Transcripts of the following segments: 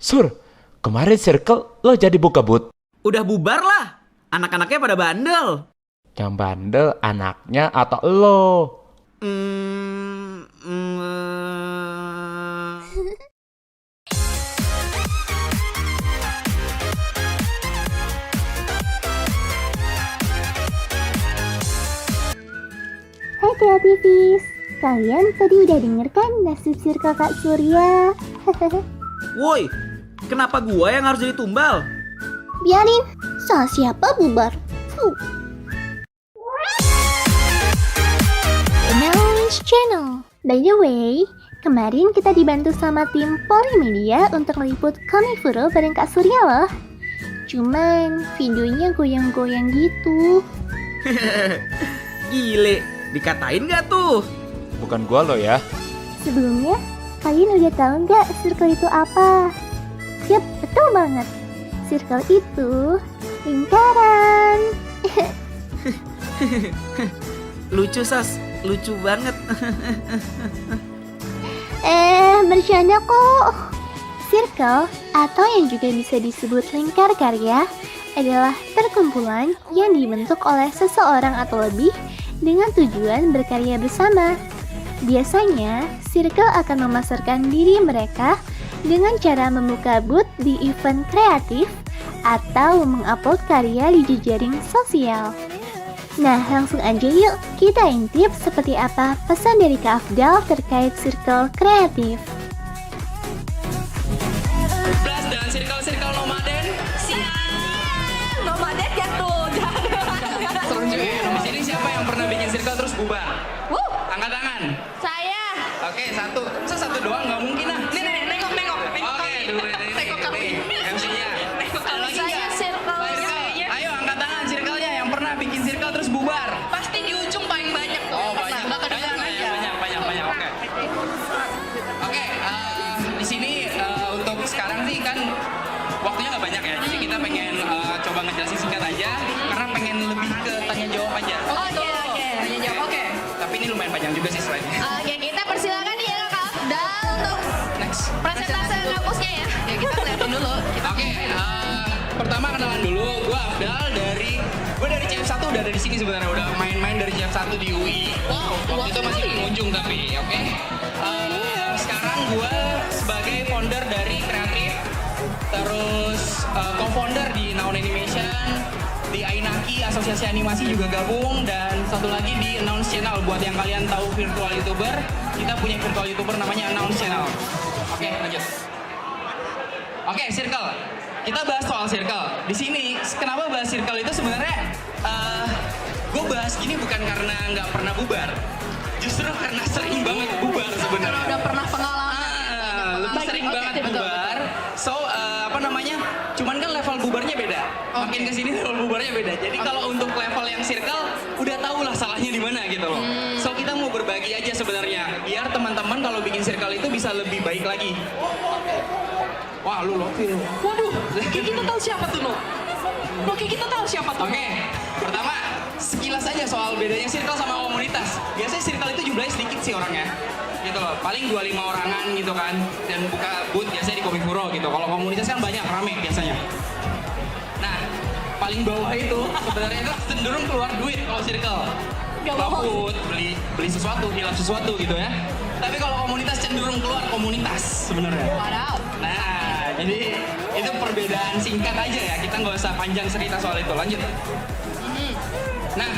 Sur, kemarin circle lo jadi buka but. Udah bubar lah. Anak-anaknya pada bandel. Yang bandel anaknya atau lo? Hmm, hmm, eh. Hai kreativis, kalian tadi udah denger kan nasib circle Kak Surya? Woi, kenapa gua yang harus jadi tumbal? Biarin, salah siapa bubar? Announce Channel. By the way, kemarin kita dibantu sama tim Polimedia untuk meliput Komifuro bareng Kak Surya loh. Cuman videonya goyang-goyang gitu. Gile, dikatain gak tuh? Bukan gua lo ya. Sebelumnya, kalian udah tahu nggak circle itu apa? Yap, betul banget. Circle itu lingkaran. Lucu Sas, lucu banget. Bercanda kok. Circle atau yang juga bisa disebut lingkar karya adalah perkumpulan yang dibentuk oleh seseorang atau lebih dengan tujuan berkarya bersama. Biasanya, circle akan memasarkan diri mereka dengan cara membuka booth di event kreatif atau mengupload karya di jejaring sosial. Nah, langsung aja yuk kita intip seperti apa pesan dari Kak Afdal terkait circle kreatif. Plus dan circle-circle nomaden. Siap. Nomaden ya tuh. Seru cuy. Di sini siapa yang pernah bikin circle terus bubar? Angkat tangan. Saya. Oke, satu. Masa satu doang nggak mungkin ah. Nih, nengok. Oke, dulu ini. MC-nya. Ada lagi Saya nggak? circle. Circle. Ayo angkat tangan circle-nya yang pernah bikin circle terus bubar. Pasti di ujung paling banyak tuh. Oh, banyak. Nggak kedengeran aja. Banyak. Oke, di sini untuk sekarang sih kan waktunya nggak banyak ya. Jadi kita pengen coba ngejelasin singkat aja karena pengen lebih ke tanya jawab aja. Oke. Tanya jawab. Oke. Tapi ini lumayan panjang juga sih slide-nya. Oke, kita persilakan ya Kak Afdal untuk Next. presentasi kampusnya ya. Ya kita liatin dulu. Oke, pertama kenalan dulu. Gue dari CF1 udah dari sini sebenarnya, udah main-main dari CF1 di UI. Wow, Waktu itu masih sekali. pengunjung tapi, oke. Sekarang gue sebagai founder dari Kreatif, terus co-founder di Noun Animation, di Ainaki Asosiasi Animasi juga gabung, dan satu lagi di Announce Channel. Buat yang kalian tahu virtual YouTuber, kita punya virtual YouTuber namanya Announce Channel. Oke, lanjut. Oke, circle. Kita bahas soal circle. Di sini, kenapa bahas circle itu sebenarnya gue bahas gini bukan karena nggak pernah bubar, justru karena sering banget bubar Kalau sebenarnya. udah pernah pengalaman. Lebih sering Oke, banget betul. bubar. So, cuman kan level bubarnya beda. Makin kesini level bubarnya beda. Jadi kalau untuk level yang circle, udah tau lah salahnya di mana gitu loh. So, kita mau berbagi aja sebenarnya, biar teman-teman kalau bikin circle itu bisa lebih baik lagi. Wah, lu Loki lu. Waduh, kita tahu siapa tuh No? Oke, kita tahu siapa tuh. Oke, pertama sekilas aja soal bedanya circle sama komunitas. Biasanya circle itu jumlahnya sedikit sih orangnya, gitu loh. Paling 2-5 orangan gitu kan, dan buka booth biasanya di Komifuro gitu. Kalau komunitas kan banyak, rame biasanya. Nah, paling bawah itu sebenarnya itu cenderung keluar duit kalau circle. Gak Buka bohong. booth, beli sesuatu, hilap sesuatu gitu ya. Tapi kalau komunitas cenderung keluar komunitas sebenarnya. Wadaw. Nah, jadi itu perbedaan singkat aja ya. Kita nggak usah panjang cerita soal itu. Lanjut. Nah,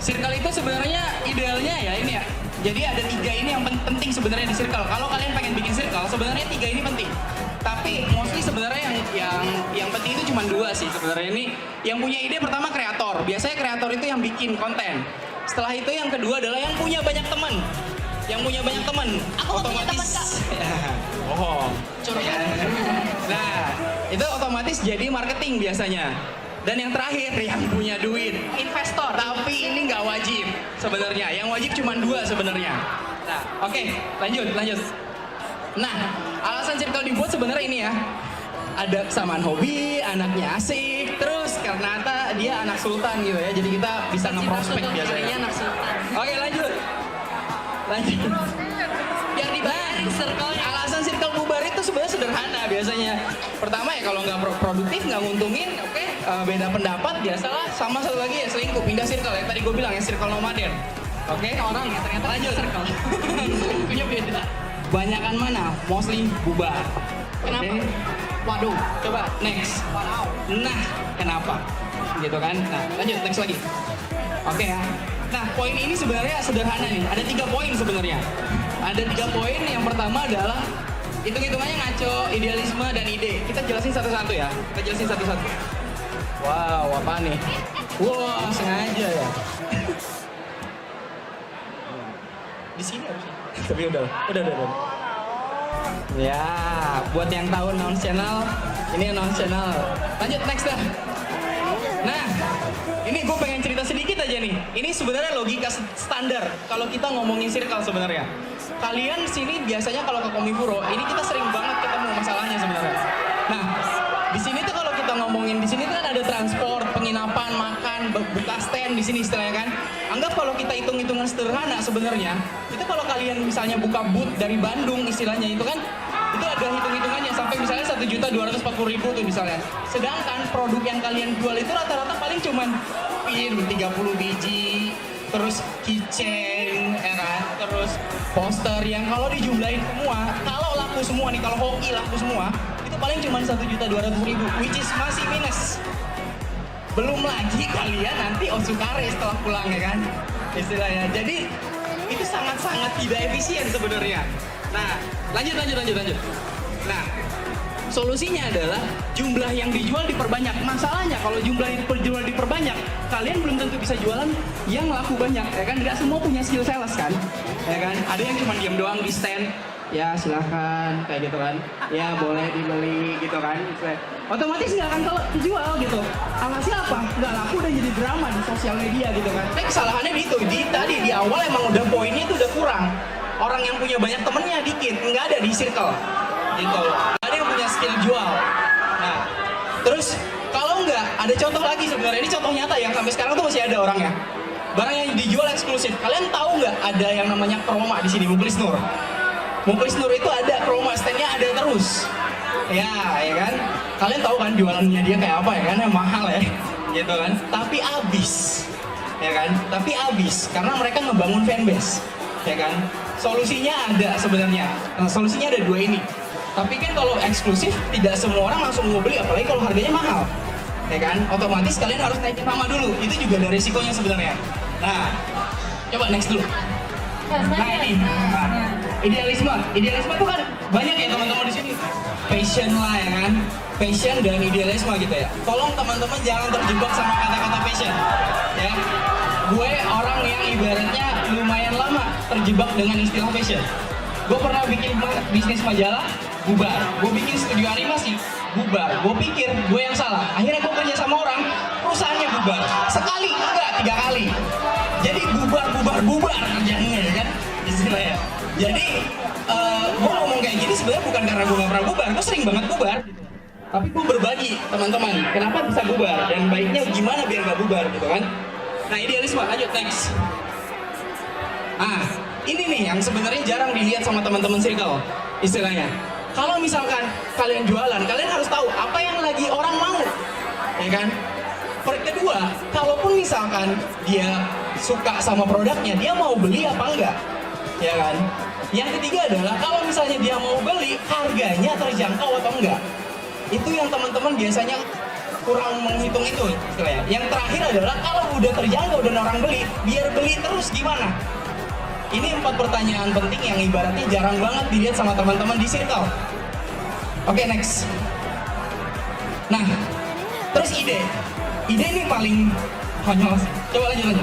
circle itu sebenarnya idealnya ya ini ya. Jadi ada 3 ini yang penting sebenarnya di circle. Kalau kalian pengen bikin circle, sebenarnya 3 ini penting. Tapi mostly sebenarnya yang penting itu cuma 2 sih sebenarnya. Ini yang punya ide pertama kreator. Biasanya kreator itu yang bikin konten. Setelah itu yang kedua adalah yang punya banyak teman. Yang punya banyak teman, Aku nggak punya teman, Kak. Bohong. Nah, itu otomatis jadi marketing biasanya. Dan yang terakhir, yang punya duit. Investor. Tapi ini nggak wajib sebenarnya. Yang wajib cuma 2 sebenarnya. Nah, oke, lanjut. Nah, alasan circle dibuat sebenarnya ini ya. Ada kesamaan hobi, anaknya asik, terus karena dia anak sultan gitu ya. Jadi kita bisa ngeprospek biasanya. Anak sultan. Oke, lanjut. Biar dibayarin circle. Alasan circle bubar itu sebenarnya sederhana biasanya. Pertama ya kalau nggak produktif, nggak nguntungin, oke, beda pendapat, biasalah. Sama satu lagi ya selingkuh, pindah circle ya. Tadi gue bilang ya circle nomaden. Oke, orang ya ternyata lanjut circle. Selingkuhnya beda. Banyakan mana? Mostly bubar. Kenapa? Okay. Waduh, coba next. Wow. Nah, kenapa? Gitu kan? Nah, lanjut next lagi. Oke ya. Nah, poin ini sebenarnya sederhana nih. Ada 3 poin sebenarnya. Ada 3 poin. Yang pertama adalah hitung-hitungannya ngaco, idealisme, dan ide. Kita jelasin satu-satu ya. Kita jelasin satu-satu. Wow, apa nih? Wow, sengaja ya. Di sini harusnya. Tapi udah. Ya, buat yang tahu Nouns Channel, ini Nouns Channel. Lanjut next dah. Nah, ini gue pengen cerita sedikit aja nih. Ini sebenarnya logika standar kalau kita ngomongin circle sebenarnya. Kalian sini biasanya kalau ke Komifuro, ini kita sering banget ketemu masalahnya sebenarnya. Nah, di sini tuh kalau kita ngomongin di sini tuh kan ada transport, penginapan, makan, buka stand di sini istilahnya kan. Anggap kalau kita hitung-hitungan sederhana sebenarnya, itu kalau kalian misalnya buka booth dari Bandung istilahnya itu kan, itu ada hitung-hitungannya sampai misalnya 1.240.000 tuh misalnya. Sedangkan produk yang kalian jual itu rata-rata paling cuman pin 30 biji, terus keychain, ya kan? Terus poster yang kalau dijumlahin semua, kalau laku semua nih, kalau hoki laku semua, itu paling cuman 1.200.000, which is masih minus. Belum lagi kalian nanti osukare setelah pulang ya kan? Istilahnya. Jadi itu sangat-sangat tidak efisien sebenarnya. Nah, lanjut. Nah, solusinya adalah jumlah yang dijual diperbanyak. Masalahnya kalau jumlah dijual diperbanyak, kalian belum tentu bisa jualan yang laku banyak, ya kan? Nggak semua punya skill sales kan, ya kan? Ada yang cuma diam doang di stand, ya silahkan, kayak gitu kan? Ya boleh dibeli gitu kan? Otomatis nggak akan terjual gitu. Alhasil apa? Nggak laku dan jadi drama di sosial media gitu kan? Tapi kesalahannya di itu, tadi di awal emang udah poinnya itu udah kurang. Orang yang punya banyak temennya dikit, nggak ada di circle, gitu. Nggak ada yang punya skill jual. Nah, terus kalau nggak, ada contoh lagi sebenarnya. Ini contoh nyata yang sampai sekarang tuh masih ada orangnya. Barang yang dijual eksklusif. Kalian tahu nggak ada yang namanya Chroma di sini, Muklis Nur. Muklis Nur itu ada Chroma, standnya ada terus. Ya kan? Kalian tahu kan jualannya dia kayak apa ya kan? Yang mahal ya, gitu kan? Tapi abis, ya kan? Tapi abis karena mereka ngebangun fanbase, ya kan? Solusinya ada sebenarnya. Nah, solusinya ada 2 ini. Tapi kan kalau eksklusif tidak semua orang langsung mau beli, apalagi kalau harganya mahal, ya kan? Otomatis kalian harus naikin nama dulu. Itu juga ada risikonya sebenarnya. Nah, coba next dulu. Nah ini, idealisme itu kan banyak ya teman-teman di sini. Passion lah ya kan, passion dan idealisme gitu ya. Tolong teman-teman jangan terjebak sama kata-kata passion, ya. Gue orang yang ibaratnya lumayan lama terjebak dengan istilah passion. Gue pernah bikin bisnis majalah, bubar. Gue bikin studio animasi, bubar. Gue pikir gue yang salah. Akhirnya gue kerja sama orang, perusahaannya bubar. Sekali, enggak, 3 kali. Jadi bubar kerjanya ya kan, istilahnya. Jadi gue ngomong kayak gini sebenarnya bukan karena gue gak pernah bubar. Gue sering banget bubar. Tapi gue berbagi teman-teman, kenapa bisa bubar dan baiknya gimana biar gak bubar gitu kan. Nah, idealisme, lanjut next. Ah, ini nih yang sebenarnya jarang dilihat sama teman-teman circle, istilahnya. Kalau misalkan kalian jualan, kalian harus tahu apa yang lagi orang mau, ya kan? Kedua, kalaupun misalkan dia suka sama produknya, dia mau beli apa enggak, ya kan? Yang ketiga adalah kalau misalnya dia mau beli, harganya terjangkau atau enggak. Itu yang teman-teman biasanya kurang menghitung itu istilahnya. Yang terakhir adalah kalau udah terjangkau dan orang beli, biar beli terus gimana? Ini 4 pertanyaan penting yang ibaratnya jarang banget dilihat sama teman-teman di circle. Oke, next. Nah, terus ide ini paling konyol sih. Coba lanjut.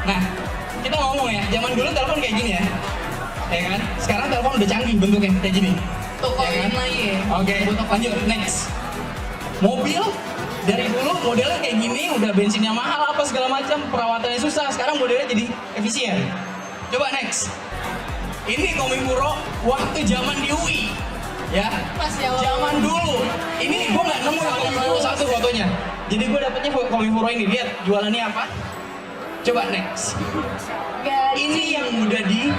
Nah, kita ngomong ya, zaman dulu telepon kayak gini ya kan? Sekarang telepon udah canggih bentuknya kayak gini. Toko ya kan? lagi. Oke, lanjut, next. Mobil dari dulu modelnya kayak gini, udah bensinnya mahal apa segala macam, perawatannya susah. Sekarang modelnya jadi efisien. Coba next. Ini Komifuro waktu zaman di UI, ya. Pas ya. Zaman dulu. Ini gue nggak nemu yang Komifuro satu fotonya. Jadi gue dapetnya Komifuro ini. Lihat jualannya apa. Coba next. Ini yang udah di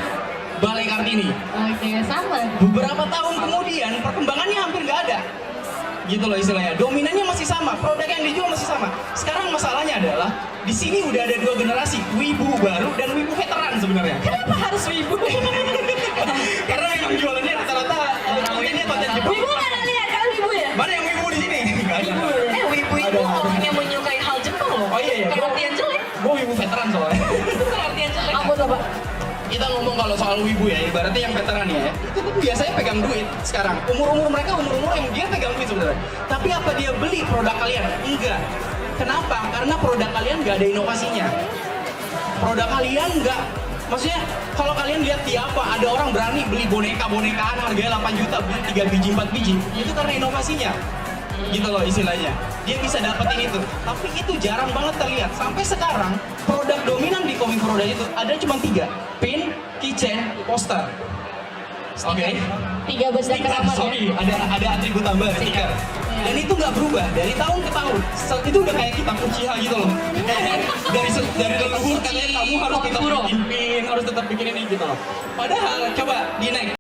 Balai Kartini. Oke, sama. Beberapa tahun kemudian perkembangannya hampir nggak ada. Gitu loh istilahnya. Dominannya masih sama, produk yang dijual masih sama. Sekarang masalahnya adalah di sini udah ada dua generasi, wibu baru dan wibu veteran sebenarnya. Kenapa harus wibu? Karena memang jualannya rata-rata kontennya konten Jepang. Wibu mana lihat kan wibu ya? Mana yang wibu di sini? Nggak ada. Wibu itu orang yang menyukai hal Jepang loh. Oh iya iya. Pengertian jelek. Gue wibu veteran soalnya. Pengertian jelek. Apa tuh Pak? Kita ngomong kalau soal wibu ya, ibaratnya yang veteran ya, itu tuh biasanya pegang duit sekarang. Umur-umur mereka umur-umur yang dia pegang duit sebenarnya. Tapi apa dia beli produk kalian? Enggak. Kenapa? Karena produk kalian nggak ada inovasinya. Produk kalian nggak, maksudnya kalau kalian lihat di apa, ada orang berani beli boneka-bonekaan harganya 8 juta, beli 3 biji, 4 biji, itu karena inovasinya. Gitu loh istilahnya, dia bisa dapetin itu. Tapi itu jarang banget terlihat. Sampai sekarang, produk dominan di Komifo Roda itu ada cuma 3. Pin, keychain, poster. Oke? 3 besar Stiker, keramat ya. sorry, ada atribut tambahan, stiker. Dan itu nggak berubah dari tahun ke tahun. Itu udah kayak kitab Uchiha gitu loh. Dari leluhur katanya kamu harus tetap bikin pin, harus tetap bikin ini gitu loh. Padahal coba di next.